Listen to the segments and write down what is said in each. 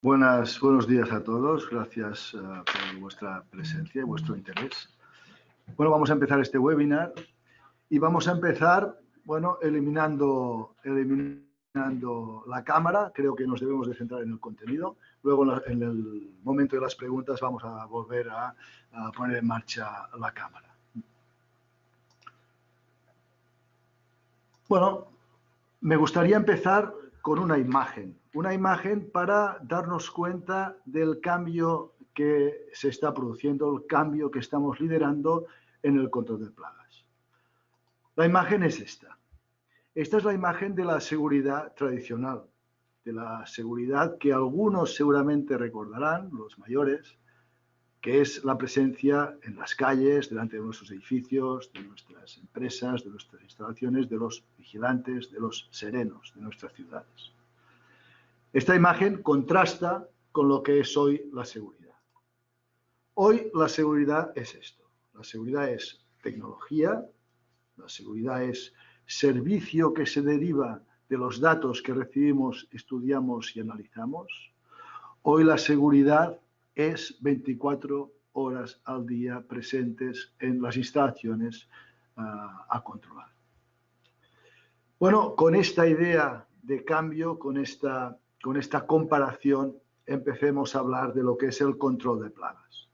Buenos días a todos. Gracias por vuestra presencia y vuestro interés. Bueno, vamos a empezar este webinar y vamos a empezar, bueno, eliminando la cámara. Creo que nos debemos de centrar en el contenido. Luego, en el momento de las preguntas, vamos a volver a poner en marcha la cámara. Bueno, me gustaría empezar con una imagen para darnos cuenta del cambio que se está produciendo, el cambio que estamos liderando en el control de plagas. La imagen es esta. Esta es la imagen de la seguridad tradicional, de la seguridad que algunos seguramente recordarán, los mayores, que es la presencia en las calles, delante de nuestros edificios, de nuestras empresas, de nuestras instalaciones, de los vigilantes, de los serenos de nuestras ciudades. Esta imagen contrasta con lo que es hoy la seguridad. Hoy la seguridad es esto. La seguridad es tecnología, la seguridad es servicio que se deriva de los datos que recibimos, estudiamos y analizamos. Hoy la seguridad es 24 horas al día presentes en las instalaciones a controlar. Bueno, con esta idea de cambio, con esta comparación, empecemos a hablar de lo que es el control de plagas.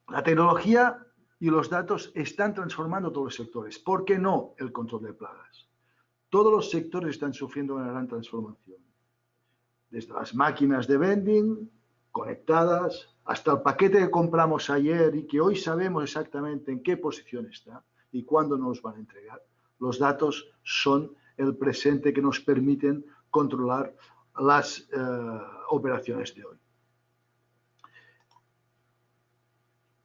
La tecnología y los datos están transformando todos los sectores. ¿Por qué no el control de plagas? Todos los sectores están sufriendo una gran transformación. Desde las máquinas de vending conectadas, hasta el paquete que compramos ayer y que hoy sabemos exactamente en qué posición está y cuándo nos van a entregar. Los datos son el presente que nos permiten controlar las operaciones de hoy.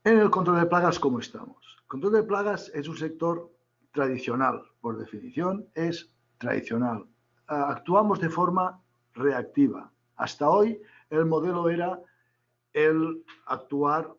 En el control de plagas, ¿cómo estamos? El control de plagas es un sector tradicional, por definición, es tradicional. Actuamos de forma reactiva. Hasta hoy el modelo era el actuar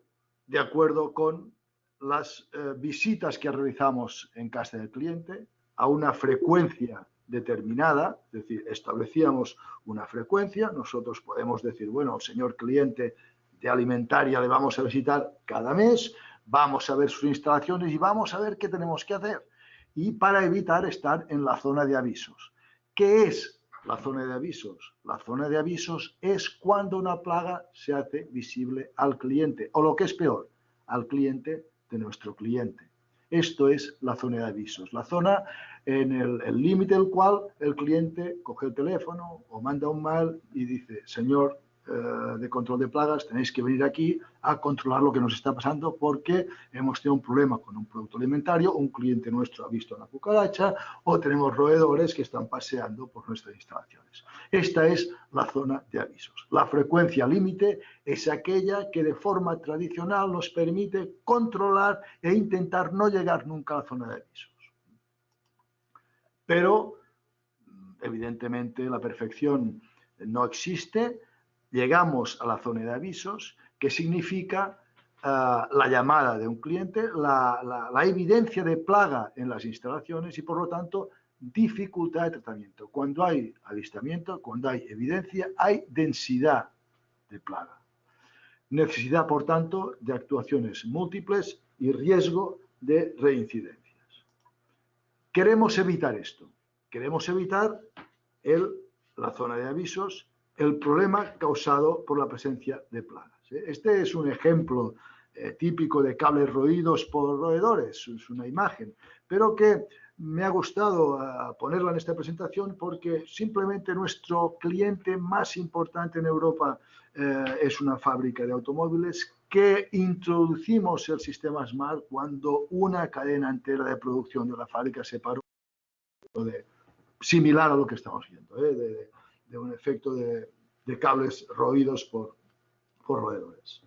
de acuerdo con las visitas que realizamos en casa del cliente a una frecuencia determinada, es decir, establecíamos una frecuencia. Nosotros podemos decir, bueno, al señor cliente de alimentaria le vamos a visitar cada mes, vamos a ver sus instalaciones y vamos a ver qué tenemos que hacer. Y para evitar estar en la zona de avisos. ¿Qué es la zona de avisos? La zona de avisos es cuando una plaga se hace visible al cliente, o lo que es peor, al cliente de nuestro cliente. Esto es la zona de avisos, la zona en el límite del cual el cliente coge el teléfono o manda un mail y dice, señor de control de plagas, tenéis que venir aquí a controlar lo que nos está pasando porque hemos tenido un problema con un producto alimentario, un cliente nuestro ha visto una cucaracha o tenemos roedores que están paseando por nuestras instalaciones. Esta es la zona de avisos. La frecuencia límite es aquella que de forma tradicional nos permite controlar e intentar no llegar nunca a la zona de avisos. Pero, evidentemente, la perfección no existe. Llegamos a la zona de avisos, que significa la llamada de un cliente, la evidencia de plaga en las instalaciones y, por lo tanto, dificultad de tratamiento. Cuando hay avistamiento, cuando hay evidencia, hay densidad de plaga. Necesidad, por tanto, de actuaciones múltiples y riesgo de reincidencias. Queremos evitar esto. Queremos evitar la zona de avisos, el problema causado por la presencia de plagas. Este es un ejemplo típico de cables roídos por roedores, es una imagen, pero que me ha gustado ponerla en esta presentación porque simplemente nuestro cliente más importante en Europa es una fábrica de automóviles que introducimos el sistema SMART cuando una cadena entera de producción de la fábrica se paró, similar a lo que estamos viendo, de un efecto de cables roídos por roedores.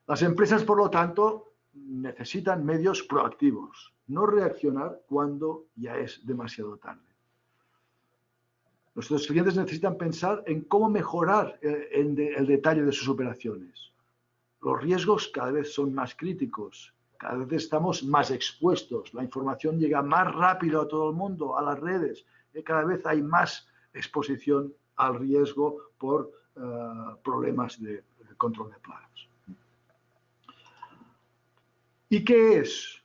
Las empresas, por lo tanto, necesitan medios proactivos, no reaccionar cuando ya es demasiado tarde. Nuestros clientes necesitan pensar en cómo mejorar el detalle de sus operaciones. Los riesgos cada vez son más críticos, cada vez estamos más expuestos, la información llega más rápido a todo el mundo, a las redes, y cada vez hay más exposición al riesgo por problemas de control de plagas. ¿Y qué es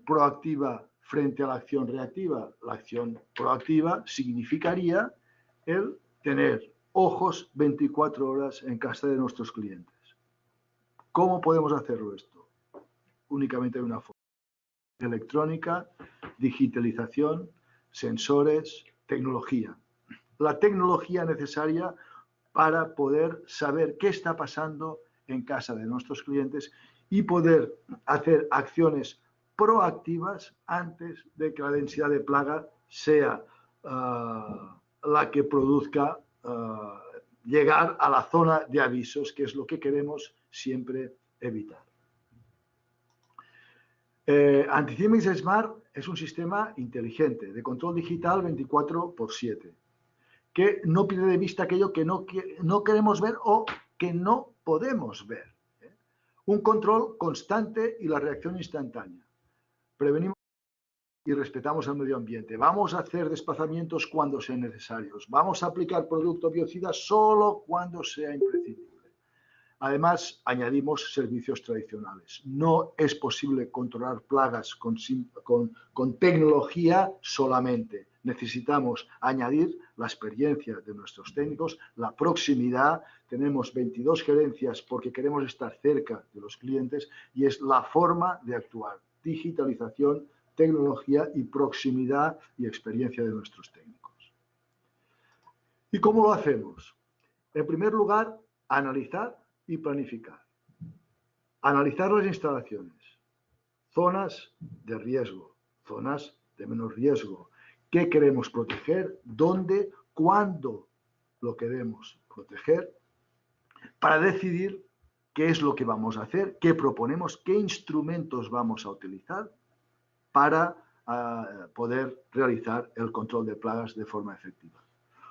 proactiva frente a la acción reactiva? La acción proactiva significaría el tener ojos 24 horas en casa de nuestros clientes. ¿Cómo podemos hacerlo esto? Únicamente de una forma: electrónica, digitalización, sensores, tecnología. La tecnología necesaria para poder saber qué está pasando en casa de nuestros clientes y poder hacer acciones proactivas antes de que la densidad de plaga sea la que produzca llegar a la zona de avisos, que es lo que queremos siempre evitar. Anticimex Smart es un sistema inteligente de control digital 24/7 que no pierde de vista aquello que no queremos ver o que no podemos ver. Un control constante y la reacción instantánea. Prevenimos y respetamos el medio ambiente. Vamos a hacer desplazamientos cuando sean necesarios. Vamos a aplicar producto biocida solo cuando sea imprescindible. Además, añadimos servicios tradicionales. No es posible controlar plagas con tecnología solamente. Necesitamos añadir la experiencia de nuestros técnicos, la proximidad. Tenemos 22 gerencias porque queremos estar cerca de los clientes y es la forma de actuar. Digitalización, tecnología y proximidad y experiencia de nuestros técnicos. ¿Y cómo lo hacemos? En primer lugar, analizar y planificar. Analizar las instalaciones, zonas de riesgo, zonas de menos riesgo, qué queremos proteger, dónde, cuándo lo queremos proteger, para decidir qué es lo que vamos a hacer, qué proponemos, qué instrumentos vamos a utilizar para poder realizar el control de plagas de forma efectiva.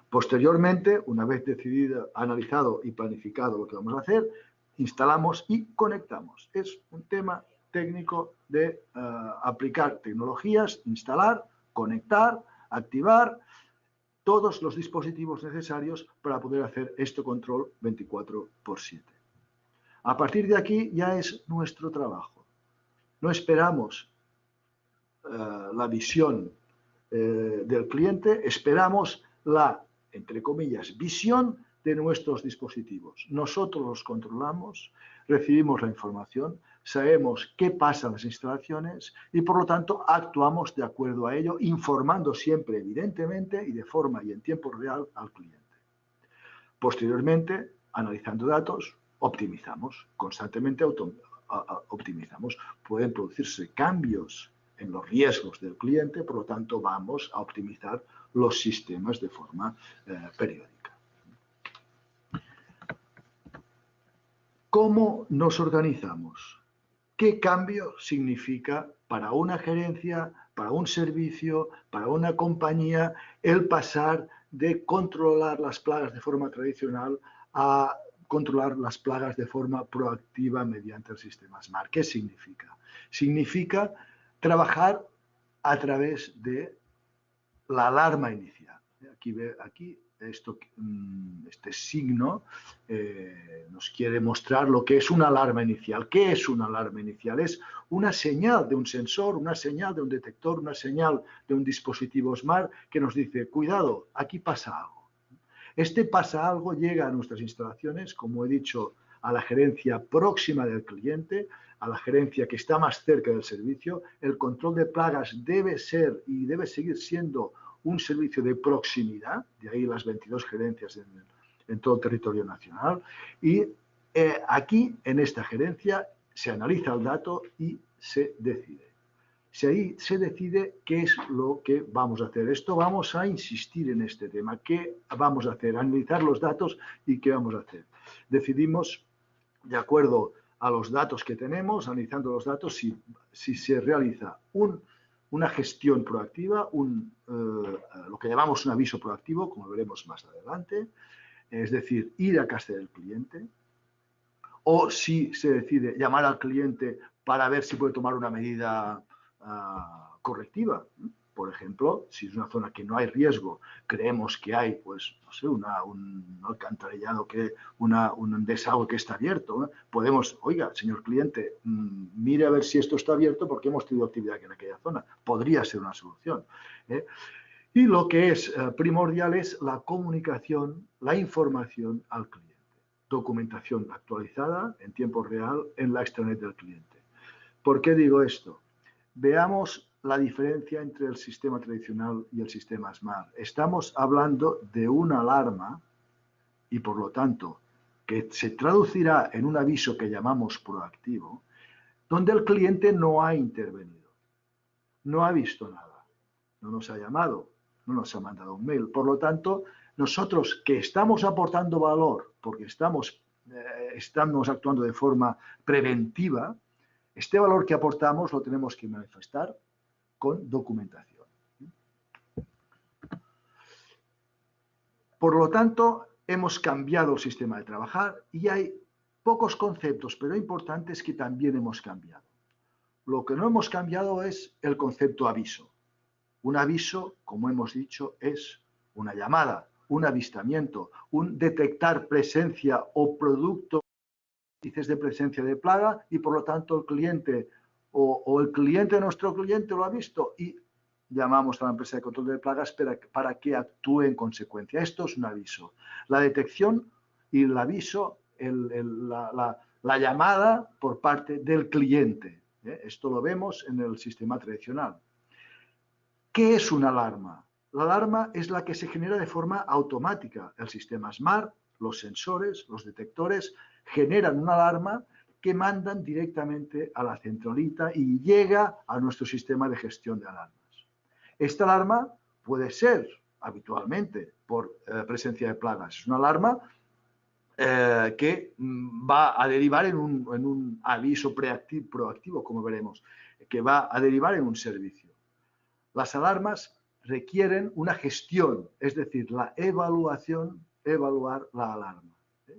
Posteriormente, una vez decidido, analizado y planificado lo que vamos a hacer, instalamos y conectamos. Es un tema técnico de aplicar tecnologías, instalar, conectar, activar todos los dispositivos necesarios para poder hacer este control 24/7. A partir de aquí ya es nuestro trabajo. No esperamos la visión del cliente, esperamos la, entre comillas, visión de nuestros dispositivos. Nosotros los controlamos, recibimos la información, sabemos qué pasa en las instalaciones y, por lo tanto, actuamos de acuerdo a ello, informando siempre, evidentemente, y de forma y en tiempo real al cliente. Posteriormente, analizando datos, optimizamos, constantemente optimizamos. Pueden producirse cambios en los riesgos del cliente, por lo tanto vamos a optimizar los sistemas de forma periódica. ¿Cómo nos organizamos? ¿Qué cambio significa para una gerencia, para un servicio, para una compañía, el pasar de controlar las plagas de forma tradicional a controlar las plagas de forma proactiva mediante el sistema SMART? ¿Qué significa? Significa trabajar a través de la alarma inicial. Aquí este signo nos quiere mostrar lo que es una alarma inicial. ¿Qué es una alarma inicial? Es una señal de un sensor, una señal de un detector, una señal de un dispositivo SMART que nos dice, cuidado, aquí pasa algo. Este pasa algo llega a nuestras instalaciones, como he dicho, a la gerencia próxima del cliente, a la gerencia que está más cerca del servicio. El control de plagas debe ser y debe seguir siendo un servicio de proximidad, de ahí las 22 gerencias en todo el territorio nacional. Y aquí, en esta gerencia, se analiza el dato y se decide. Ahí se decide qué es lo que vamos a hacer. Esto vamos a insistir en este tema. ¿Qué vamos a hacer? Analizar los datos y qué vamos a hacer. Decidimos, de acuerdo a los datos que tenemos, analizando los datos, si se realiza una gestión proactiva, lo que llamamos un aviso proactivo, como veremos más adelante, es decir, ir a casa del cliente, o si se decide llamar al cliente para ver si puede tomar una medida correctiva. Por ejemplo, si es una zona que no hay riesgo, creemos que hay, pues, no sé, un alcantarillado, un desagüe que está abierto, ¿no? Podemos, oiga, señor cliente, mire a ver si esto está abierto porque hemos tenido actividad en aquella zona. Podría ser una solución, ¿eh? Y lo que es primordial es la comunicación, la información al cliente. Documentación actualizada en tiempo real en la extranet del cliente. ¿Por qué digo esto? Veamos la diferencia entre el sistema tradicional y el sistema SMART. Estamos hablando de una alarma y, por lo tanto, que se traducirá en un aviso que llamamos proactivo, donde el cliente no ha intervenido, no ha visto nada, no nos ha llamado, no nos ha mandado un mail. Por lo tanto, nosotros que estamos aportando valor porque estamos actuando de forma preventiva, este valor que aportamos lo tenemos que manifestar con documentación. Por lo tanto, hemos cambiado el sistema de trabajar y hay pocos conceptos, pero importantes, que también hemos cambiado. Lo que no hemos cambiado es el concepto aviso. Un aviso, como hemos dicho, es una llamada, un avistamiento, un detectar presencia o producto de presencia de plaga y, por lo tanto, el cliente o el cliente de nuestro cliente lo ha visto y llamamos a la empresa de control de plagas para que actúe en consecuencia. Esto es un aviso. La detección y el aviso, la llamada por parte del cliente. Esto lo vemos en el sistema tradicional. ¿Qué es una alarma? La alarma es la que se genera de forma automática. El sistema SMART, los sensores, los detectores, generan una alarma que mandan directamente a la centralita y llega a nuestro sistema de gestión de alarmas. Esta alarma puede ser habitualmente por presencia de plagas. Es una alarma que va a derivar en un aviso proactivo, como veremos, que va a derivar en un servicio. Las alarmas requieren una gestión, es decir, la evaluar la alarma.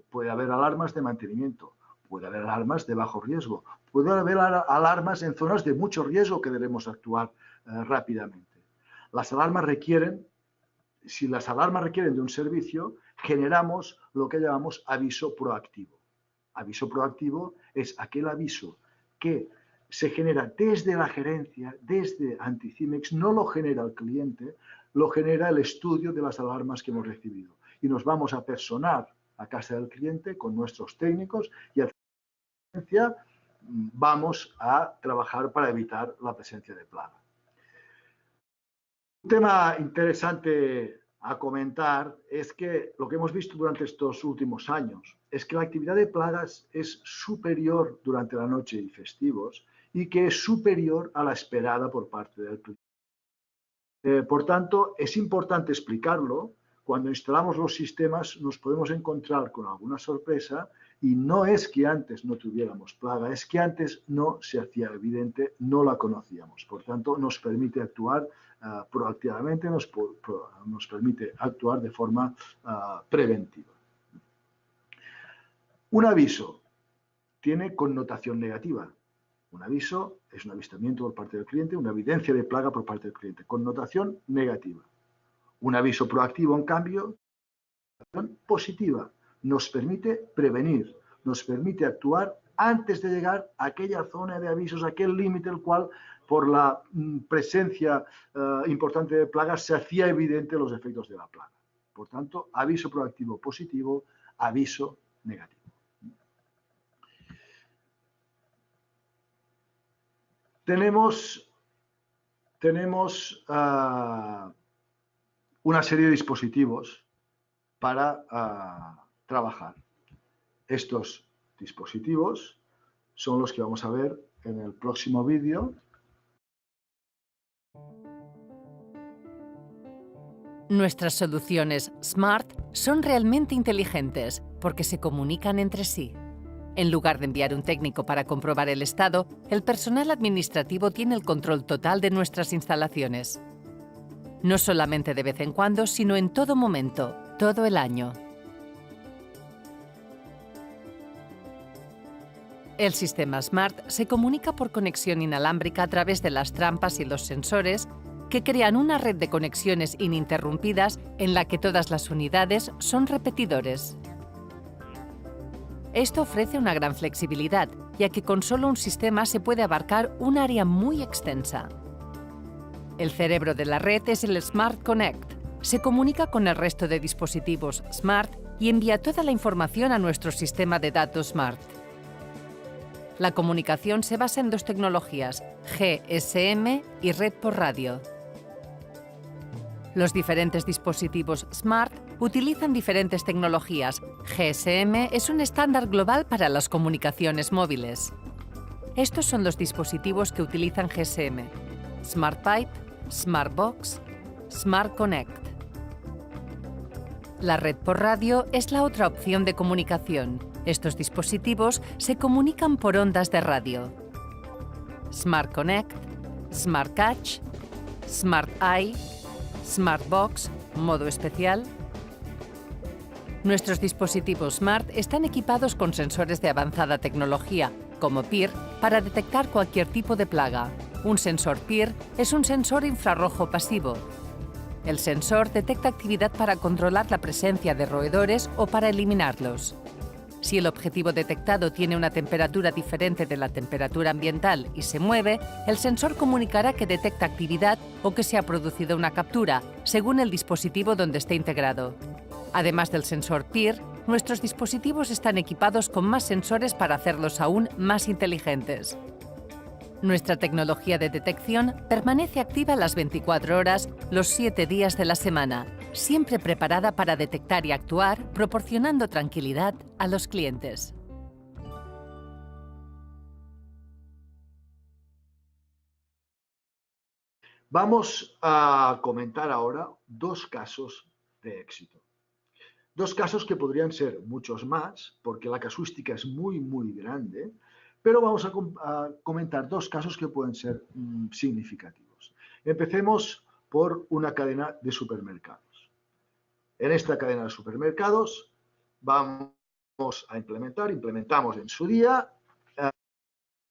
Puede haber alarmas de mantenimiento, puede haber alarmas de bajo riesgo, puede haber alarmas en zonas de mucho riesgo que debemos actuar rápidamente. Si las alarmas requieren de un servicio, generamos lo que llamamos aviso proactivo. Aviso proactivo es aquel aviso que se genera desde la gerencia, desde Anticimex, no lo genera el cliente, lo genera el estudio de las alarmas que hemos recibido. Y nos vamos a personar a casa del cliente con nuestros técnicos y a gerencia vamos a trabajar para evitar la presencia de plaga. Un tema interesante a comentar es que lo que hemos visto durante estos últimos años es que la actividad de plagas es superior durante la noche y festivos y que es superior a la esperada por parte del cliente. Por tanto, es importante explicarlo. Cuando instalamos los sistemas nos podemos encontrar con alguna sorpresa y no es que antes no tuviéramos plaga, es que antes no se hacía evidente, no la conocíamos. Por tanto, nos permite actuar proactivamente, nos permite actuar de forma preventiva. Un aviso tiene connotación negativa. Un aviso es un avistamiento por parte del cliente, una evidencia de plaga por parte del cliente. Connotación negativa. Un aviso proactivo, en cambio, positiva. Nos permite prevenir, nos permite actuar antes de llegar a aquella zona de avisos, aquel límite el cual, por la presencia importante de plagas, se hacía evidente los efectos de la plaga. Por tanto, aviso proactivo positivo, aviso negativo. Tenemos una serie de dispositivos para trabajar. Estos dispositivos son los que vamos a ver en el próximo vídeo. Nuestras soluciones SMART son realmente inteligentes porque se comunican entre sí. En lugar de enviar un técnico para comprobar el estado, el personal administrativo tiene el control total de nuestras instalaciones. No solamente de vez en cuando, sino en todo momento, todo el año. El sistema SMART se comunica por conexión inalámbrica a través de las trampas y los sensores que crean una red de conexiones ininterrumpidas en la que todas las unidades son repetidores. Esto ofrece una gran flexibilidad, ya que con solo un sistema se puede abarcar un área muy extensa. El cerebro de la red es el Smart Connect. Se comunica con el resto de dispositivos Smart y envía toda la información a nuestro sistema de datos Smart. La comunicación se basa en dos tecnologías, GSM y red por radio. Los diferentes dispositivos Smart utilizan diferentes tecnologías. GSM es un estándar global para las comunicaciones móviles. Estos son los dispositivos que utilizan GSM: Smart Pipe, Smart Box, Smart Connect. La red por radio es la otra opción de comunicación. Estos dispositivos se comunican por ondas de radio. Smart Connect, Smart Catch, Smart Eye, Smart Box, modo especial. Nuestros dispositivos Smart están equipados con sensores de avanzada tecnología, como PIR, para detectar cualquier tipo de plaga. Un sensor PIR es un sensor infrarrojo pasivo. El sensor detecta actividad para controlar la presencia de roedores o para eliminarlos. Si el objetivo detectado tiene una temperatura diferente de la temperatura ambiental y se mueve, el sensor comunicará que detecta actividad o que se ha producido una captura, según el dispositivo donde esté integrado. Además del sensor PIR, nuestros dispositivos están equipados con más sensores para hacerlos aún más inteligentes. Nuestra tecnología de detección permanece activa las 24 horas, los 7 días de la semana, siempre preparada para detectar y actuar, proporcionando tranquilidad a los clientes. Vamos a comentar ahora dos casos de éxito. Dos casos que podrían ser muchos más, porque la casuística es muy, muy grande, pero vamos a comentar dos casos que pueden ser significativos. Empecemos por una cadena de supermercados. En esta cadena de supermercados vamos a implementamos en su día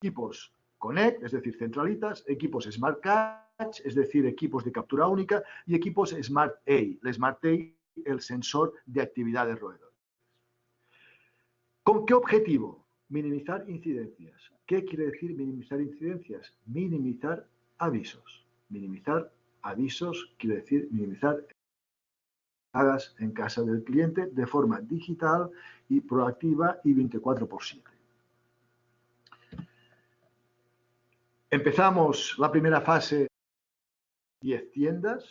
equipos Connect, es decir, centralitas, equipos Smart Catch, es decir, equipos de captura única, y equipos Smart Eye. El Smart Eye, el sensor de actividad de roedores. ¿Con qué objetivo? Minimizar incidencias. ¿Qué quiere decir minimizar incidencias? Minimizar avisos. Minimizar avisos quiere decir minimizar hagas en casa del cliente de forma digital y proactiva y 24/7. Empezamos la primera fase, 10 tiendas,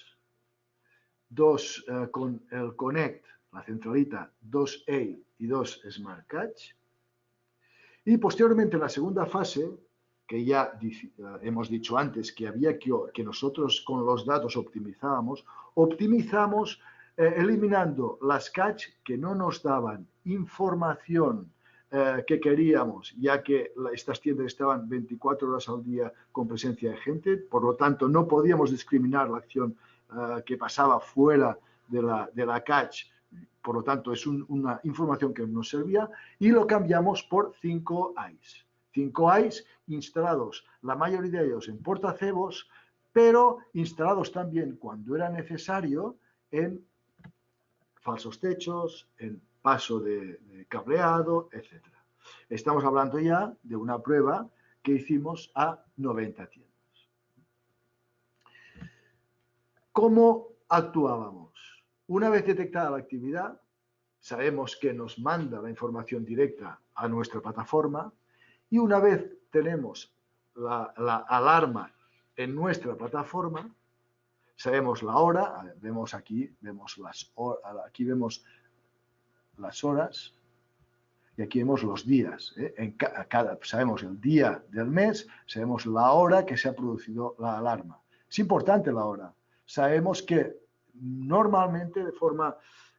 2 con el Connect, la centralita, 2 A y 2 Smart Catch. Y posteriormente en la segunda fase, que ya hemos dicho antes que había que nosotros con los datos optimizamos eliminando las catch que no nos daban información que queríamos, ya que estas tiendas estaban 24 horas al día con presencia de gente, por lo tanto no podíamos discriminar la acción que pasaba fuera de la catch. Por lo tanto, es una información que nos servía y lo cambiamos por 5 eyes. 5 eyes instalados, la mayoría de ellos en portacebos, pero instalados también cuando era necesario en falsos techos, en paso de cableado, etc. Estamos hablando ya de una prueba que hicimos a 90 tiendas. ¿Cómo actuábamos? Una vez detectada la actividad, sabemos que nos manda la información directa a nuestra plataforma y una vez tenemos la alarma en nuestra plataforma, sabemos la hora, vemos aquí, aquí vemos las horas y aquí vemos los días. Sabemos el día del mes, sabemos la hora que se ha producido la alarma. Es importante la hora. Sabemos que normalmente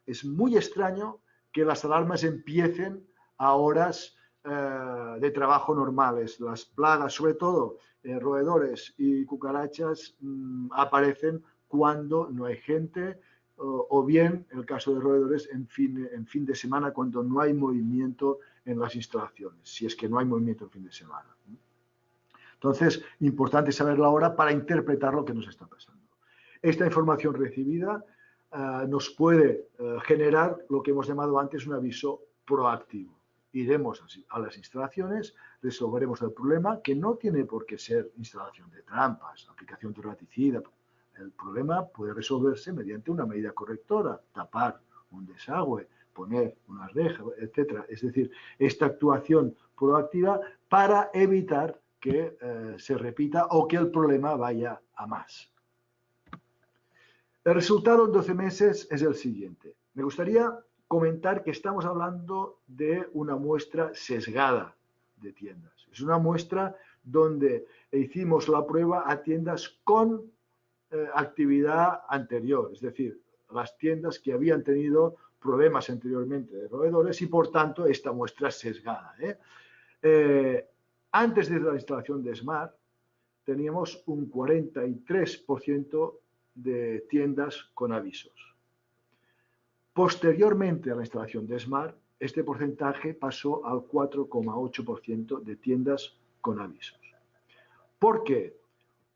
es muy extraño que las alarmas empiecen a horas de trabajo normales. Las plagas, sobre todo roedores y cucarachas, aparecen cuando no hay gente o bien, en el caso de roedores, en fin de semana, cuando no hay movimiento en las instalaciones, si es que no hay movimiento en fin de semana. Entonces, importante saber la hora para interpretar lo que nos está pasando. Esta información recibida nos puede generar lo que hemos llamado antes un aviso proactivo. Iremos a las instalaciones, resolveremos el problema, que no tiene por qué ser instalación de trampas, aplicación de raticida. El problema puede resolverse mediante una medida correctora, tapar un desagüe, poner una reja, etc. Es decir, esta actuación proactiva para evitar que se repita o que el problema vaya a más. El resultado en 12 meses es el siguiente. Me gustaría comentar que estamos hablando de una muestra sesgada de tiendas. Es una muestra donde hicimos la prueba a tiendas con actividad anterior, es decir, las tiendas que habían tenido problemas anteriormente de roedores y, por tanto, esta muestra es sesgada. Antes de la instalación de Smart, teníamos un 43% de tiendas con avisos. Posteriormente a la instalación de Smart, este porcentaje pasó al 4,8% de tiendas con avisos. ¿Por qué?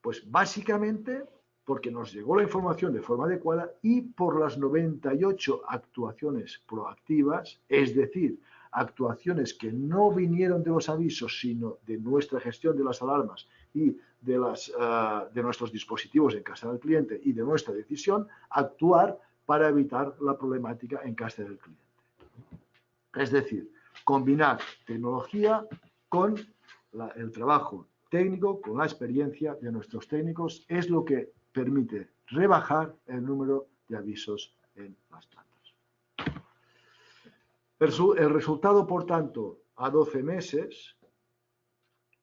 Pues básicamente porque nos llegó la información de forma adecuada y por las 98 actuaciones proactivas, es decir, actuaciones que no vinieron de los avisos, sino de nuestra gestión de las alarmas y de nuestros dispositivos en casa del cliente y de nuestra decisión, actuar para evitar la problemática en casa del cliente. Es decir, combinar tecnología con el trabajo técnico, con la experiencia de nuestros técnicos, es lo que permite rebajar el número de avisos en las plantas. El resultado, por tanto, a 12 meses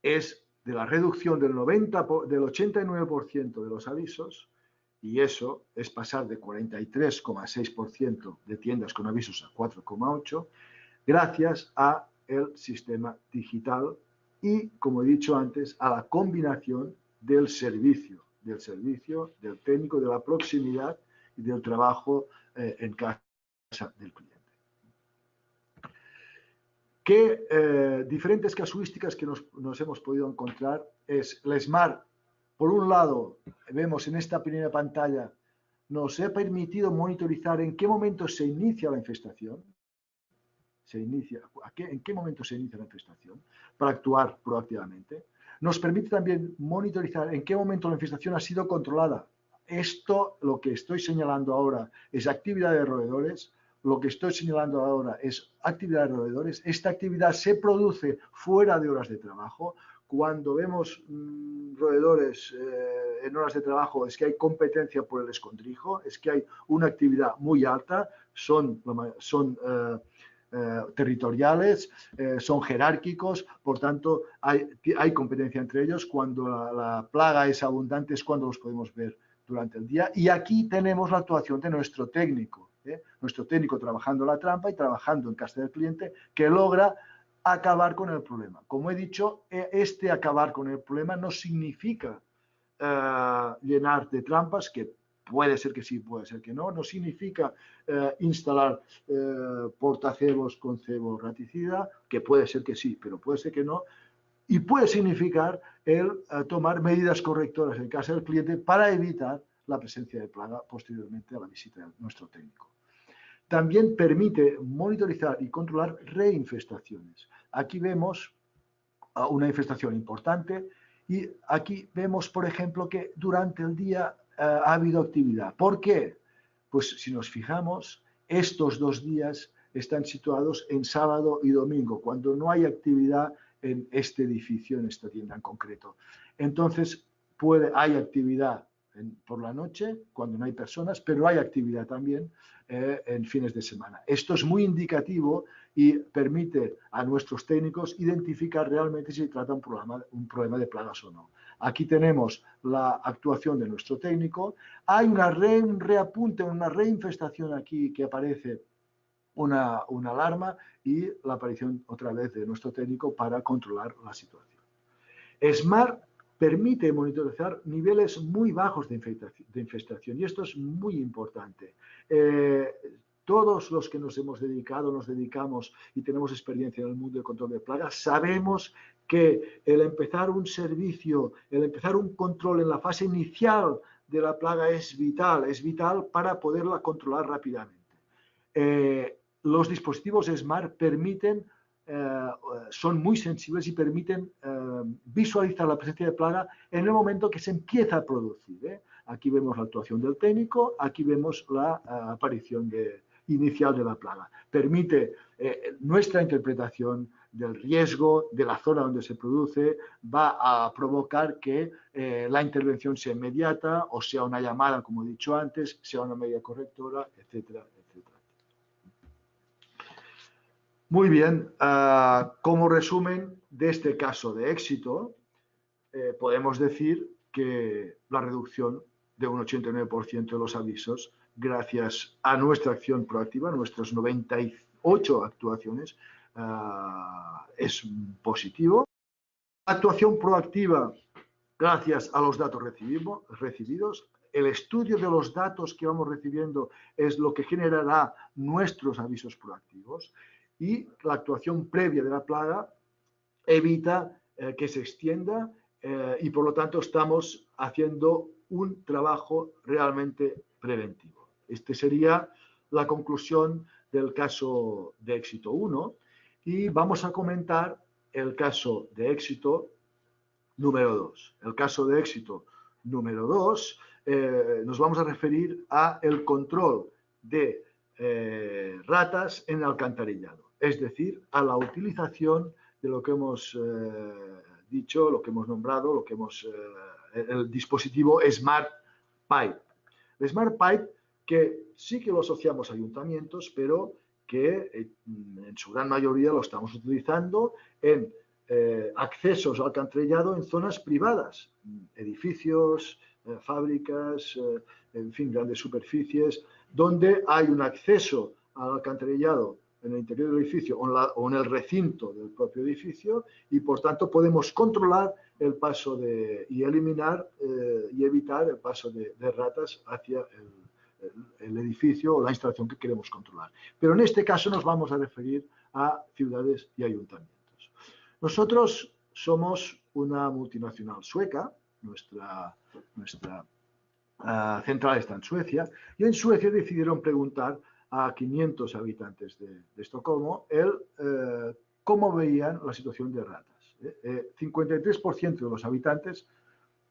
es de la reducción del 89% de los avisos, y eso es pasar de 43,6% de tiendas con avisos a 4,8%, gracias a el sistema digital y, como he dicho antes, a la combinación del servicio, del técnico, de la proximidad y del trabajo en casa del cliente. ¿Qué diferentes casuísticas que nos hemos podido encontrar? Es la Smart, por un lado, vemos en esta primera pantalla, nos ha permitido monitorizar en qué momento se inicia la infestación, en qué momento se inicia la infestación, para actuar proactivamente. Nos permite también monitorizar en qué momento la infestación ha sido controlada. Esto, lo que estoy señalando ahora, es actividad de roedores. Lo que estoy señalando ahora es actividad de roedores. Esta actividad se produce fuera de horas de trabajo. Cuando vemos roedores en horas de trabajo, es que hay competencia por el escondrijo, es que hay una actividad muy alta, son territoriales, son jerárquicos, por tanto hay competencia entre ellos. Cuando la plaga es abundante es cuando los podemos ver durante el día, y aquí tenemos la actuación de nuestro técnico trabajando la trampa y trabajando en casa del cliente, que logra acabar con el problema. Como he dicho, este acabar con el problema no significa llenar de trampas, que puede ser que sí, puede ser que no. No significa instalar portacebos con cebo raticida, que puede ser que sí, pero puede ser que no. Y puede significar el tomar medidas correctoras en casa del cliente para evitar la presencia de plaga posteriormente a la visita de nuestro técnico. También permite monitorizar y controlar reinfestaciones. Aquí vemos una infestación importante y aquí vemos, por ejemplo, que durante el día ha habido actividad. ¿Por qué? Pues si nos fijamos, estos 2 días están situados en sábado y domingo, cuando no hay actividad en este edificio, en esta tienda en concreto. Entonces, hay actividad por la noche, cuando no hay personas, pero hay actividad también en fines de semana. Esto es muy indicativo y permite a nuestros técnicos identificar realmente si se trata de un problema de plagas o no. Aquí tenemos la actuación de nuestro técnico. Hay un reapunte, una reinfestación aquí que aparece una alarma y la aparición otra vez de nuestro técnico para controlar la situación. Smart permite monitorizar niveles muy bajos de infestación y esto es muy importante. Todos los que nos dedicamos y tenemos experiencia en el mundo del control de plagas, sabemos que el empezar un servicio, el empezar un control en la fase inicial de la plaga es vital para poderla controlar rápidamente. Los dispositivos Smart son muy sensibles y permiten visualizar la presencia de plaga en el momento que se empieza a producir. Aquí vemos la actuación del técnico, aquí vemos la aparición inicial de la plaga. Permite nuestra interpretación del riesgo, de la zona donde se produce, va a provocar que la intervención sea inmediata o sea una llamada, como he dicho antes, sea una medida correctora, etcétera, etcétera. Muy bien, como resumen de este caso de éxito, podemos decir que la reducción de un 89% de los avisos, gracias a nuestra acción proactiva, nuestras 98 actuaciones, es positivo. La actuación proactiva, gracias a los datos recibidos, el estudio de los datos que vamos recibiendo es lo que generará nuestros avisos proactivos, y la actuación previa de la plaga evita que se extienda y por lo tanto estamos haciendo un trabajo realmente preventivo. Esta sería la conclusión del caso de éxito 1 y vamos a comentar el caso de éxito número 2. El caso de éxito número 2 nos vamos a referir a el control de ratas en alcantarillado, es decir, a la utilización de lo que hemos dicho, lo que hemos nombrado, el dispositivo Smart Pipe. El Smart Pipe, que sí que lo asociamos a ayuntamientos, pero que en su gran mayoría lo estamos utilizando en accesos al alcantarillado en zonas privadas, edificios, fábricas, en fin, grandes superficies, donde hay un acceso al alcantarillado en el interior del edificio o en el recinto del propio edificio y, por tanto, podemos controlar el paso y eliminar y evitar el paso de ratas hacia el edificio o la instalación que queremos controlar. Pero en este caso nos vamos a referir a ciudades y ayuntamientos. Nosotros somos una multinacional sueca, nuestra central está en Suecia, y en Suecia decidieron preguntar a 500 habitantes de Estocolmo cómo veían la situación de ratas. 53% de los habitantes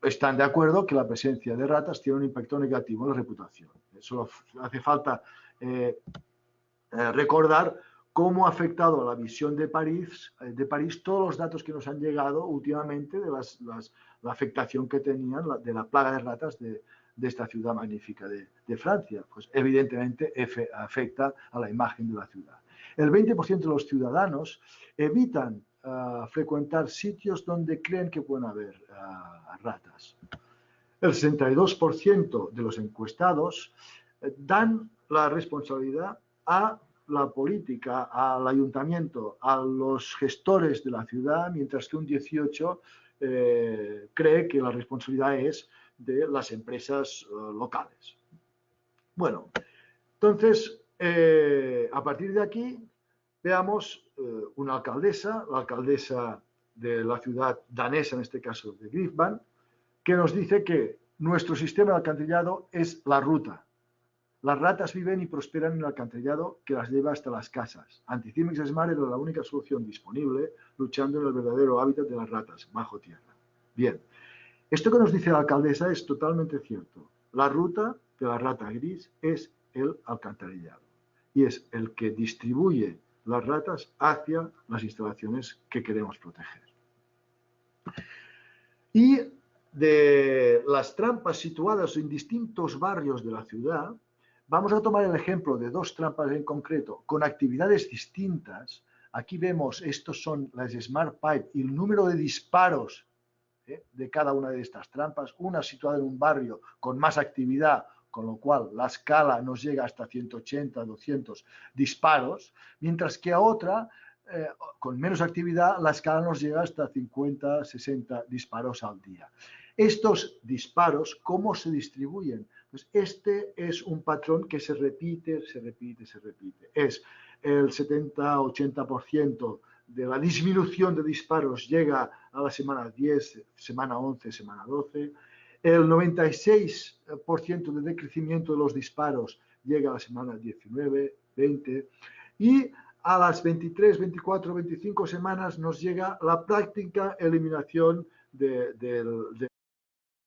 están de acuerdo que la presencia de ratas tiene un impacto negativo en la reputación. Solo hace falta recordar cómo ha afectado a la visión de París todos los datos que nos han llegado últimamente de la afectación que tenían de la plaga de ratas de esta ciudad magnífica de Francia. Pues evidentemente afecta a la imagen de la ciudad. El 20% de los ciudadanos evitan frecuentar sitios donde creen que pueden haber ratas. El 62% de los encuestados dan la responsabilidad a la política, al ayuntamiento, a los gestores de la ciudad, mientras que un 18% cree que la responsabilidad es de las empresas locales. Bueno, entonces, a partir de aquí, veamos una alcaldesa, la alcaldesa de la ciudad danesa, en este caso de Grifban, que nos dice que nuestro sistema de alcantarillado es la ruta. Las ratas viven y prosperan en el alcantarillado que las lleva hasta las casas. Anticimix Smart era la única solución disponible luchando en el verdadero hábitat de las ratas, bajo tierra. Bien, esto que nos dice la alcaldesa es totalmente cierto. La ruta de la rata gris es el alcantarillado y es el que distribuye las ratas hacia las instalaciones que queremos proteger. Y de las trampas situadas en distintos barrios de la ciudad, vamos a tomar el ejemplo de dos trampas en concreto con actividades distintas. Aquí vemos, estos son las Smart Pipe y el número de disparos de cada una de estas trampas, una situada en un barrio con más actividad, con lo cual la escala nos llega hasta 180, 200 disparos, mientras que a otra, con menos actividad, la escala nos llega hasta 50, 60 disparos al día. Estos disparos, ¿cómo se distribuyen? Pues este es un patrón que se repite. Es el 70-80% de la disminución de disparos llega a la semana 10, semana 11, semana 12. El 96% de decrecimiento de los disparos llega a la semana 19, 20 y a las 23, 24, 25 semanas nos llega la práctica eliminación de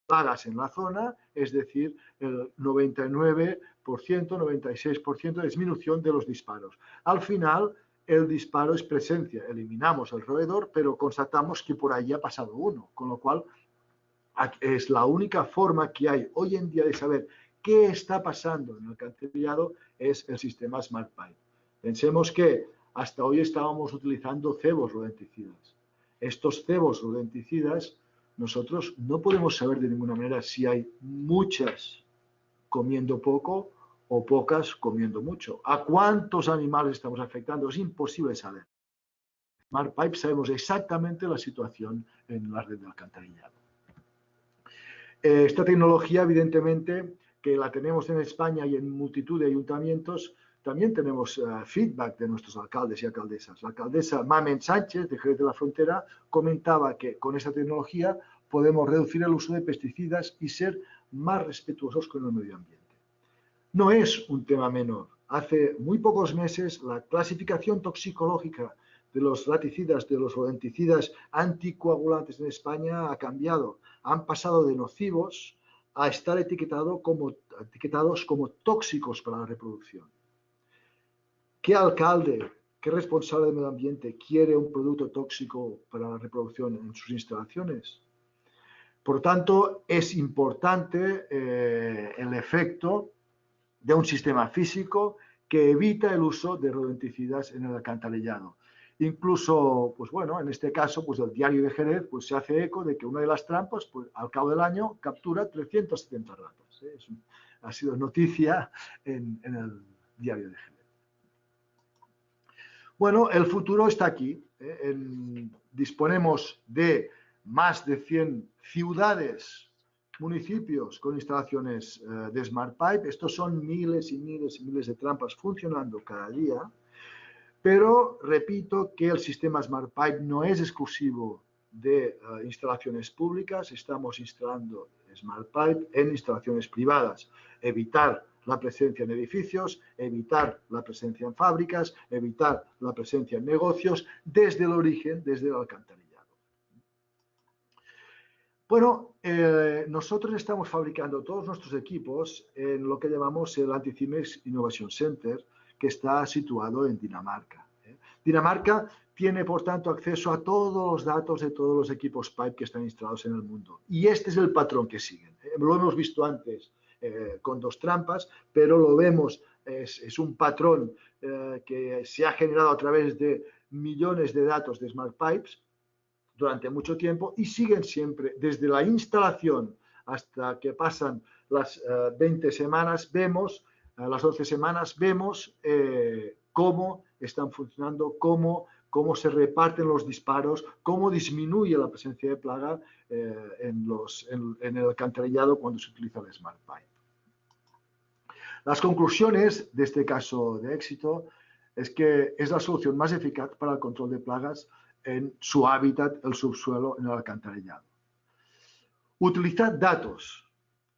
plagas en la zona, es decir, el 99%, 96% de disminución de los disparos. Al final, el disparo es presencia, eliminamos el roedor, pero constatamos que por allí ha pasado uno, con lo cual es la única forma que hay hoy en día de saber qué está pasando en el alcantarillado es el sistema SmartPipe. Pensemos que hasta hoy estábamos utilizando cebos rodenticidas. Estos cebos rodenticidas, nosotros no podemos saber de ninguna manera si hay muchas comiendo poco o pocas comiendo mucho. ¿A cuántos animales estamos afectando? Es imposible saber. SmartPipe sabemos exactamente la situación en la red de alcantarillado. Esta tecnología, evidentemente, que la tenemos en España y en multitud de ayuntamientos, también tenemos feedback de nuestros alcaldes y alcaldesas. La alcaldesa Mamen Sánchez, de Jerez de la Frontera, comentaba que con esta tecnología podemos reducir el uso de pesticidas y ser más respetuosos con el medio ambiente. No es un tema menor. Hace muy pocos meses la clasificación toxicológica de los raticidas, de los rodenticidas anticoagulantes en España ha cambiado. Han pasado de nocivos a estar etiquetados como tóxicos para la reproducción. ¿Qué alcalde, qué responsable del medio ambiente quiere un producto tóxico para la reproducción en sus instalaciones? Por tanto, es importante el efecto de un sistema físico que evita el uso de rodenticidas en el alcantarillado. Incluso, pues bueno, en este caso, pues el Diario de Jerez pues, se hace eco de que una de las trampas, pues al cabo del año, captura 370 ratas. Ha sido noticia en el Diario de Jerez. Bueno, el futuro está aquí. Disponemos de más de 100 ciudades, municipios con instalaciones de SmartPipe. Estos son miles y miles y miles de trampas funcionando cada día. Pero repito que el sistema SmartPipe no es exclusivo de instalaciones públicas. Estamos instalando SmartPipe en instalaciones privadas. Evitar la presencia en edificios, evitar la presencia en fábricas, evitar la presencia en negocios desde el origen, desde el alcantarillado. Bueno, nosotros estamos fabricando todos nuestros equipos en lo que llamamos el Anticimex Innovation Center, que está situado en Dinamarca. Dinamarca tiene, por tanto, acceso a todos los datos de todos los equipos PIPE que están instalados en el mundo. Y este es el patrón que siguen. Lo hemos visto antes con dos trampas, pero lo vemos, es un patrón que se ha generado a través de millones de datos de SmartPipes durante mucho tiempo y siguen siempre, desde la instalación hasta que pasan las 20 semanas, vemos, las 12 semanas, vemos cómo están funcionando, cómo se reparten los disparos, cómo disminuye la presencia de plaga en el alcantarillado cuando se utiliza el SmartPipe. Las conclusiones de este caso de éxito es que es la solución más eficaz para el control de plagas en su hábitat, el subsuelo, en el alcantarillado. Utilizar datos,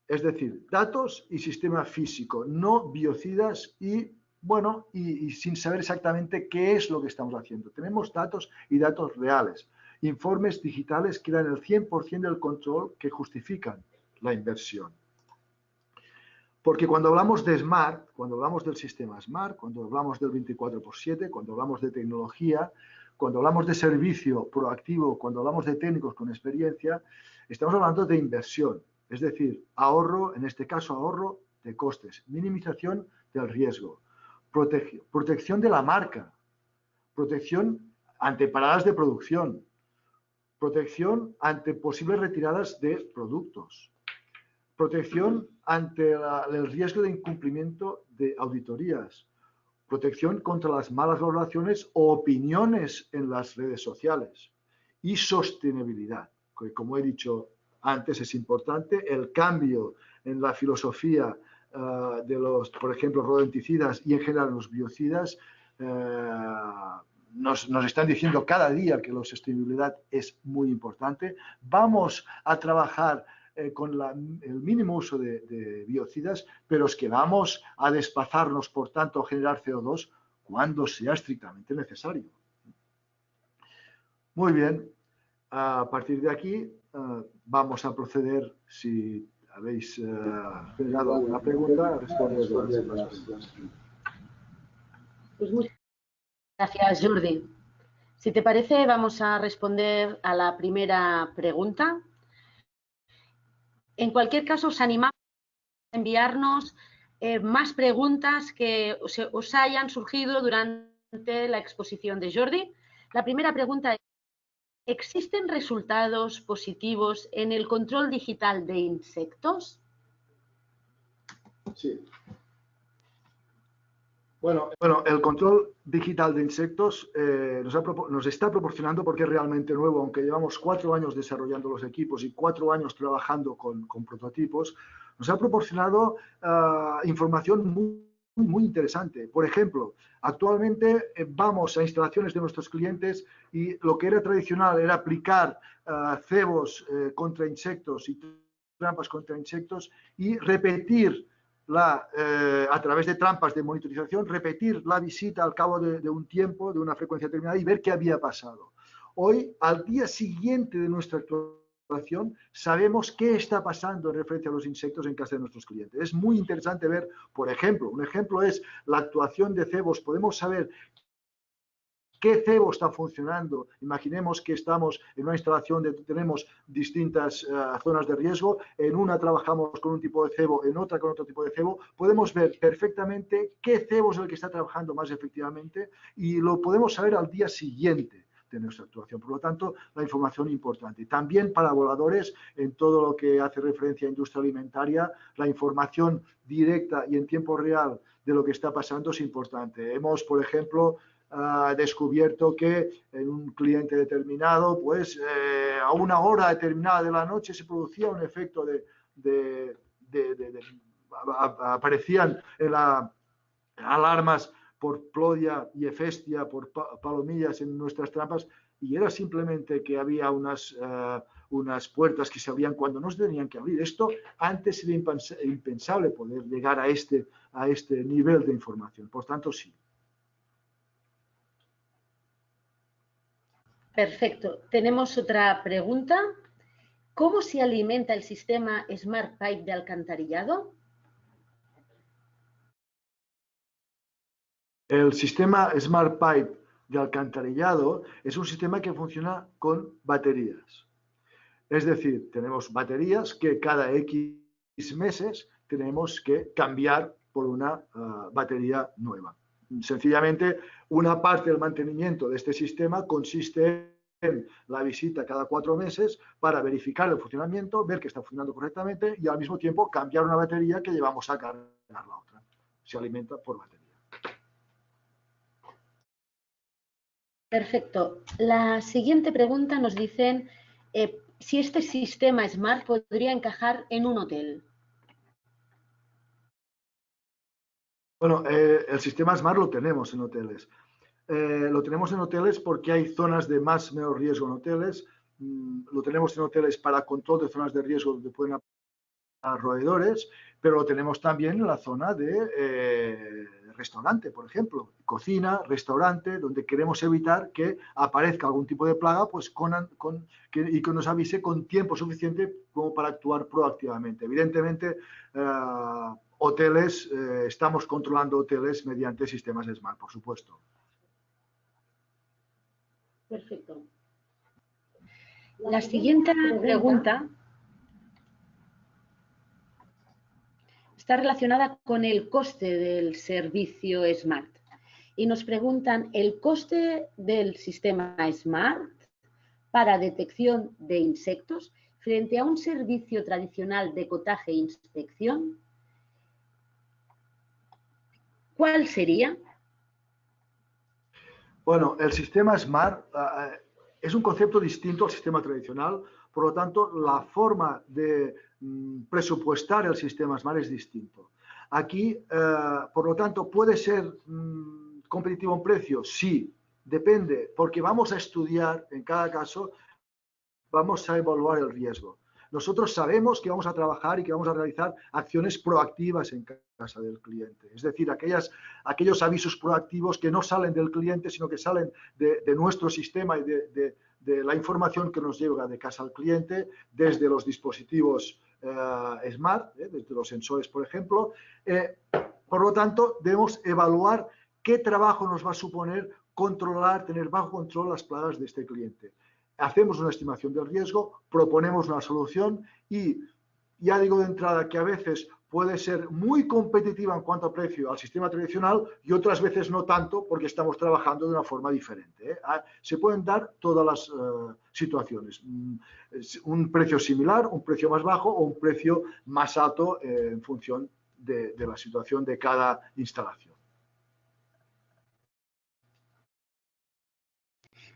es decir, datos y sistema físico, no biocidas y, bueno, y sin saber exactamente qué es lo que estamos haciendo. Tenemos datos y datos reales, informes digitales que dan el 100% del control que justifican la inversión. Porque cuando hablamos de Smart, cuando hablamos del sistema Smart, cuando hablamos del 24/7, cuando hablamos de tecnología, cuando hablamos de servicio proactivo, cuando hablamos de técnicos con experiencia, estamos hablando de inversión, es decir, ahorro, en este caso ahorro de costes, minimización del riesgo, protección de la marca, protección ante paradas de producción, protección ante posibles retiradas de productos, protección ante el riesgo de incumplimiento de auditorías, protección contra las malas valoraciones o opiniones en las redes sociales y sostenibilidad, que como he dicho antes es importante, el cambio en la filosofía de los, por ejemplo, rodenticidas y en general los biocidas nos están diciendo cada día que la sostenibilidad es muy importante. Vamos a trabajar con el mínimo uso de biocidas, pero es que vamos a desplazarnos, por tanto, a generar CO2 cuando sea estrictamente necesario. Muy bien, a partir de aquí vamos a proceder, si habéis generado alguna pregunta, a responder las preguntas. Pues muchas gracias, Jordi. Si te parece, vamos a responder a la primera pregunta. En cualquier caso, os animamos a enviarnos más preguntas que os hayan surgido durante la exposición de Jordi. La primera pregunta es: ¿existen resultados positivos en el control digital de insectos? Sí. Bueno, el control digital de insectos nos está proporcionando, porque es realmente nuevo, aunque llevamos 4 años desarrollando los equipos y 4 años trabajando con prototipos, nos ha proporcionado información muy interesante. Por ejemplo, actualmente vamos a instalaciones de nuestros clientes y lo que era tradicional era aplicar cebos contra insectos y trampas contra insectos y repetir a través de trampas de monitorización, repetir la visita al cabo de un tiempo, de una frecuencia determinada y ver qué había pasado. Hoy, al día siguiente de nuestra actuación, sabemos qué está pasando en referencia a los insectos en casa de nuestros clientes. Es muy interesante ver, por ejemplo, un ejemplo es la actuación de cebos. Podemos saber qué cebo está funcionando. Imaginemos que estamos en una instalación donde tenemos distintas zonas de riesgo. En una trabajamos con un tipo de cebo, en otra con otro tipo de cebo. Podemos ver perfectamente qué cebo es el que está trabajando más efectivamente y lo podemos saber al día siguiente de nuestra actuación. Por lo tanto, la información importante. También para voladores, en todo lo que hace referencia a industria alimentaria, la información directa y en tiempo real de lo que está pasando es importante. Hemos, por ejemplo, descubierto que en un cliente determinado, pues a una hora determinada de la noche se producía un efecto aparecían en alarmas por plodia y hefestia, por palomillas en nuestras trampas, y era simplemente que había unas puertas que se abrían cuando no se tenían que abrir. Esto antes era impensable poder llegar a este nivel de información. Por tanto, sí. Perfecto. Tenemos otra pregunta. ¿Cómo se alimenta el sistema Smart Pipe de alcantarillado? El sistema Smart Pipe de alcantarillado es un sistema que funciona con baterías. Es decir, tenemos baterías que cada X meses tenemos que cambiar por una batería nueva. Sencillamente, una parte del mantenimiento de este sistema consiste en la visita cada 4 meses para verificar el funcionamiento, ver que está funcionando correctamente y al mismo tiempo cambiar una batería que llevamos a cargar la otra. Se alimenta por batería. Perfecto. La siguiente pregunta nos dicen si este sistema Smart podría encajar en un hotel. Bueno, el sistema Smart lo tenemos en hoteles. Lo tenemos en hoteles porque hay zonas de más o menos riesgo en hoteles. Lo tenemos en hoteles para control de zonas de riesgo donde pueden haber roedores, pero lo tenemos también en la zona de restaurante, por ejemplo, cocina, restaurante, donde queremos evitar que aparezca algún tipo de plaga, pues y que nos avise con tiempo suficiente como para actuar proactivamente. Evidentemente, hoteles, estamos controlando hoteles mediante sistemas Smart, por supuesto. Perfecto. La siguiente pregunta está relacionada con el coste del servicio Smart. Y nos preguntan el coste del sistema Smart para detección de insectos frente a un servicio tradicional de cotaje e inspección. ¿Cuál sería? Bueno, el sistema Smart es un concepto distinto al sistema tradicional, por lo tanto, la forma de presupuestar el sistema Smart es distinto. Aquí, por lo tanto, ¿puede ser competitivo en precio? Sí, depende, porque vamos a estudiar, en cada caso, vamos a evaluar el riesgo. nosotros sabemos que vamos a trabajar y que vamos a realizar acciones proactivas en casa del cliente. Es decir, aquellos avisos proactivos que no salen del cliente, sino que salen de nuestro sistema y de la información que nos llega de casa al cliente desde los dispositivos Smart, desde los sensores, por ejemplo. Por lo tanto, debemos evaluar qué trabajo nos va a suponer controlar, tener bajo control las plagas de este cliente. Hacemos una estimación del riesgo, proponemos una solución y ya digo de entrada que a veces puede ser muy competitiva en cuanto a precio al sistema tradicional y otras veces no tanto porque estamos trabajando de una forma diferente. Se pueden dar todas las situaciones. Un precio similar, un precio más bajo o un precio más alto en función de la situación de cada instalación.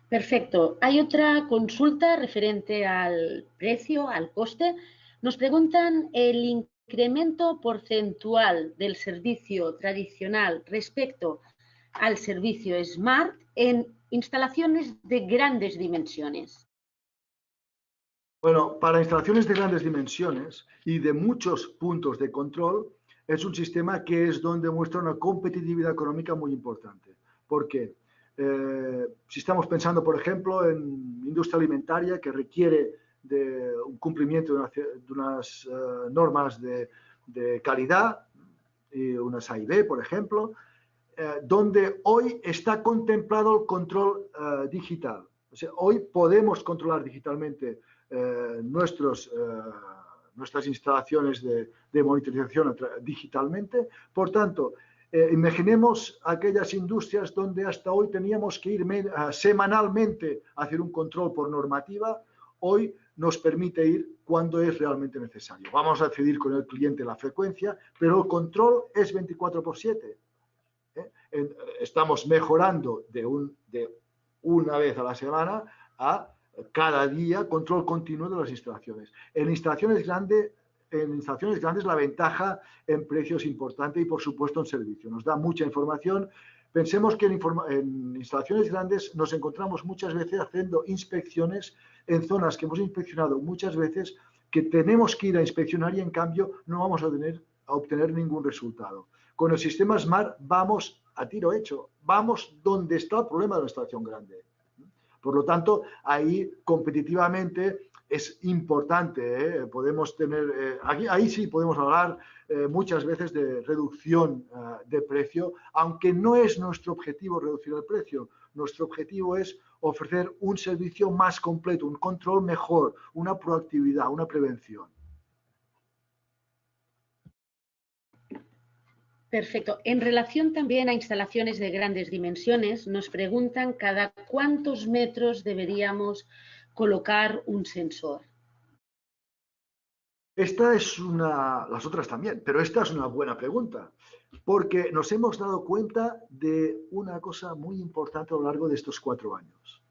Perfecto. Hay otra consulta referente al precio, al coste. Nos preguntan el incremento porcentual del servicio tradicional respecto al servicio Smart en instalaciones de grandes dimensiones. Bueno, para instalaciones de grandes dimensiones y de muchos puntos de control, es un sistema que es donde muestra una competitividad económica muy importante. ¿Por qué? Si estamos pensando, por ejemplo, en industria alimentaria que requiere de un cumplimiento de unas normas de calidad, unas A y B, por ejemplo, donde hoy está contemplado el control digital. O sea, hoy podemos controlar digitalmente nuestras instalaciones de monitorización digitalmente. Por tanto, imaginemos aquellas industrias donde hasta hoy teníamos que ir semanalmente a hacer un control por normativa. Hoy nos permite ir cuando es realmente necesario. Vamos a decidir con el cliente la frecuencia, pero el control es 24/7. Estamos mejorando de una vez a la semana a cada día control continuo de las instalaciones. En instalaciones grandes la ventaja en precio es importante y, por supuesto, en servicio. Nos da mucha información. Pensemos que en instalaciones grandes nos encontramos muchas veces haciendo inspecciones en zonas que hemos inspeccionado muchas veces, que tenemos que ir a inspeccionar y, en cambio, no vamos a obtener ningún resultado. Con el sistema Smart vamos a tiro hecho, vamos donde está el problema de la instalación grande. Por lo tanto, ahí competitivamente es importante, podemos tener, ahí sí podemos hablar muchas veces de reducción de precio, aunque no es nuestro objetivo reducir el precio. Nuestro objetivo es ofrecer un servicio más completo, un control mejor, una proactividad, una prevención. Perfecto. En relación también a instalaciones de grandes dimensiones, nos preguntan cada cuántos metros deberíamos colocar un sensor. Esta es las otras también, pero esta es una buena pregunta, porque nos hemos dado cuenta de una cosa muy importante a lo largo de estos 4 años.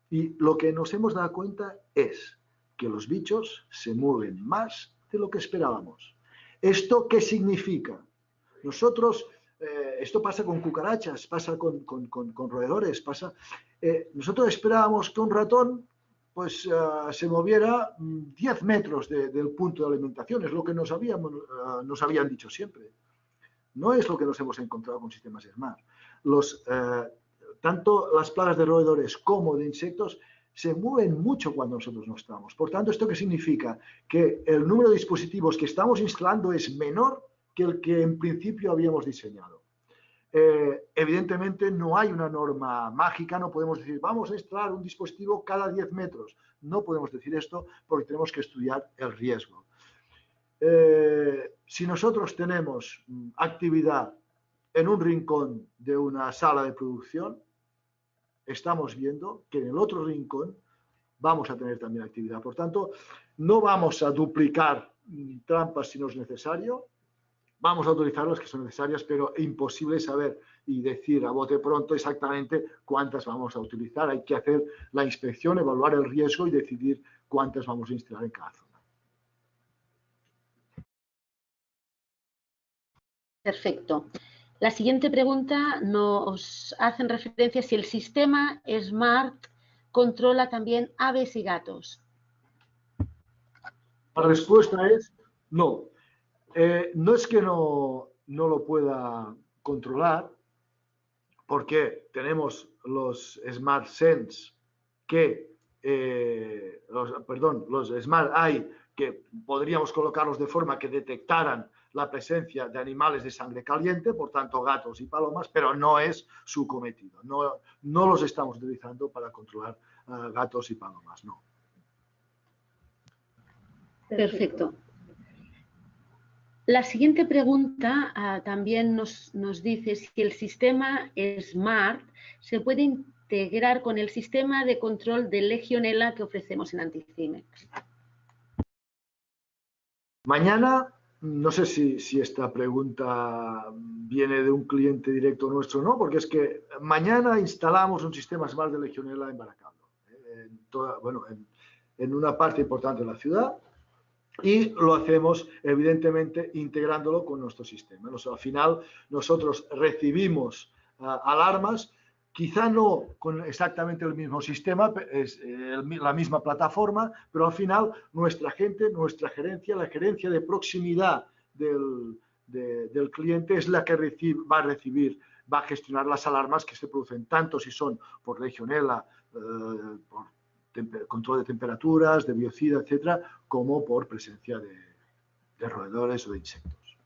Y lo que nos hemos dado cuenta es que los bichos se mueven más de lo que esperábamos. ¿Esto qué significa? Nosotros, esto pasa con cucarachas, pasa con roedores, nosotros esperábamos que un ratón pues se moviera 10 metros del punto de alimentación, es lo que nos habían dicho siempre. No es lo que nos hemos encontrado con sistemas Smart. Tanto las plagas de roedores como de insectos se mueven mucho cuando nosotros no estamos. Por tanto, ¿esto qué significa? Que el número de dispositivos que estamos instalando es menor que el que en principio habíamos diseñado. Evidentemente no hay una norma mágica, no podemos decir vamos a instalar un dispositivo cada 10 metros. No podemos decir esto porque tenemos que estudiar el riesgo. Si nosotros tenemos actividad en un rincón de una sala de producción, estamos viendo que en el otro rincón vamos a tener también actividad. Por tanto, no vamos a duplicar trampas si no es necesario. Vamos a utilizar las que son necesarias, pero es imposible saber y decir a bote pronto exactamente cuántas vamos a utilizar. Hay que hacer la inspección, evaluar el riesgo y decidir cuántas vamos a instalar en cada zona. Perfecto. La siguiente pregunta nos hace referencia a si el sistema Smart controla también aves y gatos. La respuesta es no. No es que no lo pueda controlar, porque tenemos los Smart Sense los Smart Eye, que podríamos colocarlos de forma que detectaran la presencia de animales de sangre caliente, por tanto gatos y palomas, pero no es su cometido. No los estamos utilizando para controlar gatos y palomas, no. Perfecto. La siguiente pregunta también nos dice si el sistema SMART se puede integrar con el sistema de control de Legionella que ofrecemos en Anticimex. Mañana, no sé si esta pregunta viene de un cliente directo nuestro o no, porque es que mañana instalamos un sistema SMART de Legionella en Baracaldo, en una parte importante de la ciudad. Y lo hacemos, evidentemente, integrándolo con nuestro sistema. Al final, nosotros recibimos alarmas, quizá no con exactamente el mismo sistema, es la misma plataforma, pero al final nuestra gente, nuestra gerencia, la gerencia de proximidad del cliente es la que va a gestionar las alarmas que se producen, tanto si son por Legionella, por control de temperaturas, de biocida, etcétera, como por presencia de roedores o de insectos.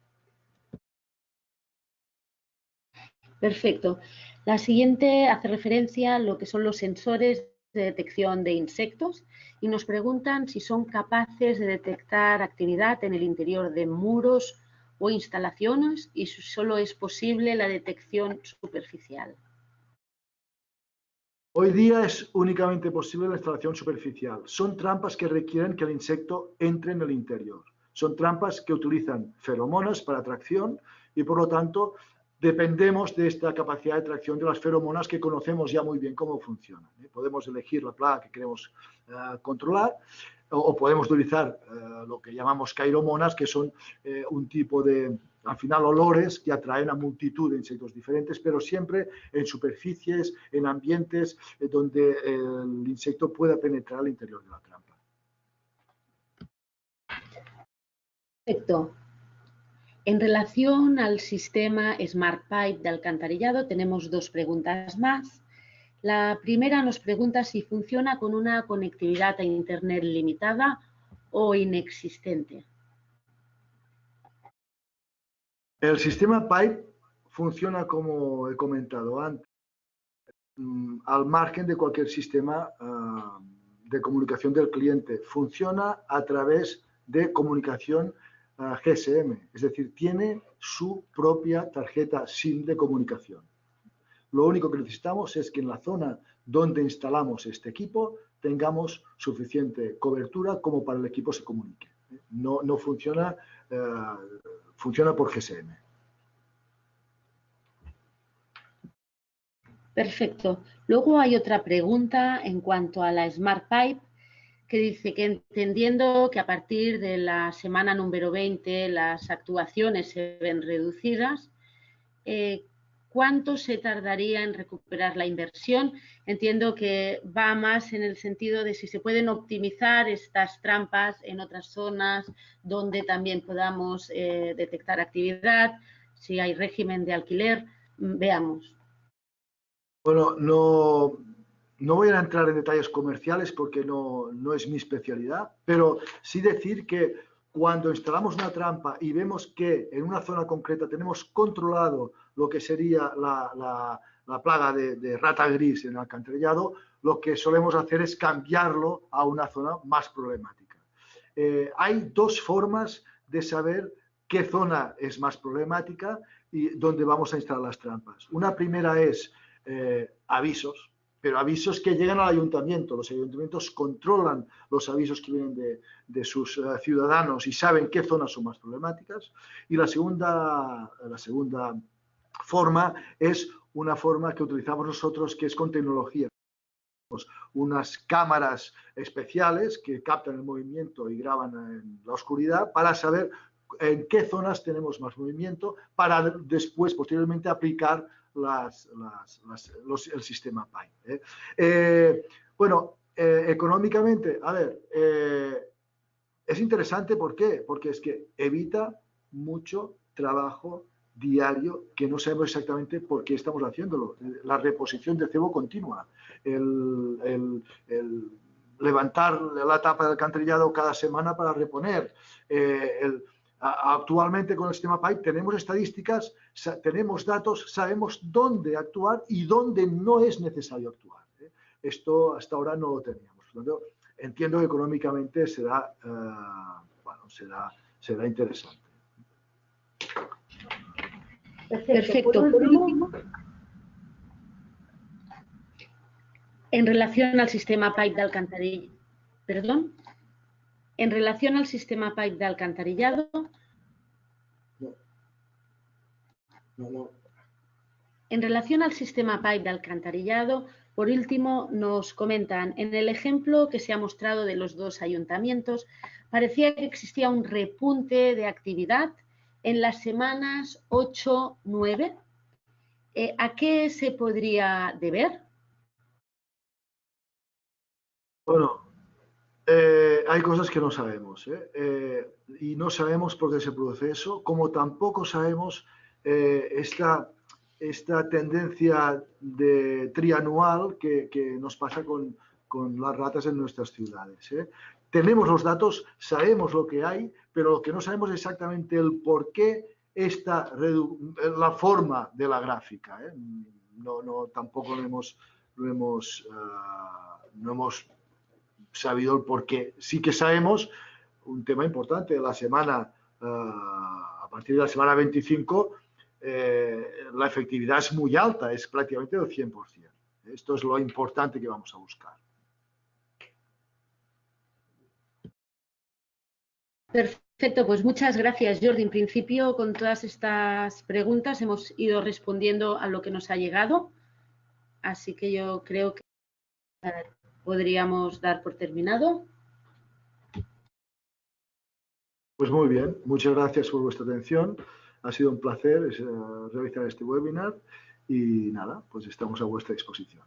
Perfecto. La siguiente hace referencia a lo que son los sensores de detección de insectos y nos preguntan si son capaces de detectar actividad en el interior de muros o instalaciones y si solo es posible la detección superficial. Hoy día es únicamente posible la instalación superficial. Son trampas que requieren que el insecto entre en el interior. Son trampas que utilizan feromonas para atracción y, por lo tanto, dependemos de esta capacidad de atracción de las feromonas que conocemos ya muy bien cómo funcionan. Podemos elegir la plaga que queremos controlar o podemos utilizar lo que llamamos cairomonas, que son un tipo de, al final, olores que atraen a multitud de insectos diferentes, pero siempre en superficies, en ambientes donde el insecto pueda penetrar al interior de la trampa. Perfecto. En relación al sistema Smart Pipe de alcantarillado, tenemos dos preguntas más. La primera nos pregunta si funciona con una conectividad a Internet limitada o inexistente. El sistema Pipe funciona, como he comentado antes, al margen de cualquier sistema de comunicación del cliente. Funciona a través de comunicación GSM, es decir, tiene su propia tarjeta SIM de comunicación. Lo único que necesitamos es que en la zona donde instalamos este equipo tengamos suficiente cobertura como para el equipo se comunique. No funciona, funciona por GSM. Perfecto. Luego hay otra pregunta en cuanto a la Smart Pipe que dice que entendiendo que a partir de la semana número 20 las actuaciones se ven reducidas, ¿cuánto se tardaría en recuperar la inversión? Entiendo que va más en el sentido de si se pueden optimizar estas trampas en otras zonas donde también podamos detectar actividad, si hay régimen de alquiler. Veamos. Bueno, no voy a entrar en detalles comerciales porque no es mi especialidad, pero sí decir que cuando instalamos una trampa y vemos que en una zona concreta tenemos controlado lo que sería la plaga de rata gris en el alcantarillado, lo que solemos hacer es cambiarlo a una zona más problemática. Hay dos formas de saber qué zona es más problemática y dónde vamos a instalar las trampas. Una primera es avisos, pero avisos que llegan al ayuntamiento. Los ayuntamientos controlan los avisos que vienen de sus ciudadanos y saben qué zonas son más problemáticas. Y la segunda forma es una forma que utilizamos nosotros, que es con tecnología. Unas cámaras especiales que captan el movimiento y graban en la oscuridad para saber en qué zonas tenemos más movimiento para después, posteriormente, aplicar el sistema Pipe. Bueno, económicamente, a ver, Es interesante, ¿por qué? Porque es que evita mucho trabajo diario que no sabemos exactamente por qué estamos haciéndolo. La reposición de cebo continua, el levantar la tapa del alcantarillado cada semana para reponer. Actualmente con el sistema PIPE tenemos estadísticas, tenemos datos, sabemos dónde actuar y dónde no es necesario actuar. Esto hasta ahora no lo teníamos. Por lo tanto, entiendo que económicamente será, será interesante. Perfecto. Por último, en relación al sistema PIPE de alcantarillado, perdón, en relación al sistema PIPE de alcantarillado, en relación al sistema PIPE de alcantarillado, por último, nos comentan, en el ejemplo que se ha mostrado de los dos ayuntamientos, parecía que existía un repunte de actividad en las semanas 8-9. ¿A qué se podría deber? Bueno, hay cosas que no sabemos, y no sabemos por qué se produce eso, como tampoco sabemos esta tendencia trianual que nos pasa con las ratas en nuestras ciudades. Tenemos los datos, sabemos lo que hay, pero lo que no sabemos es exactamente el por qué la forma de la gráfica. Tampoco no hemos sabido el por qué. Sí que sabemos un tema importante, a partir de la semana 25, la efectividad es muy alta, es prácticamente del 100%. Esto es lo importante que vamos a buscar. Perfecto, pues muchas gracias, Jordi. En principio, con todas estas preguntas hemos ido respondiendo a lo que nos ha llegado, así que yo creo que podríamos dar por terminado. Pues muy bien, muchas gracias por vuestra atención. Ha sido un placer realizar este webinar y nada, pues estamos a vuestra disposición.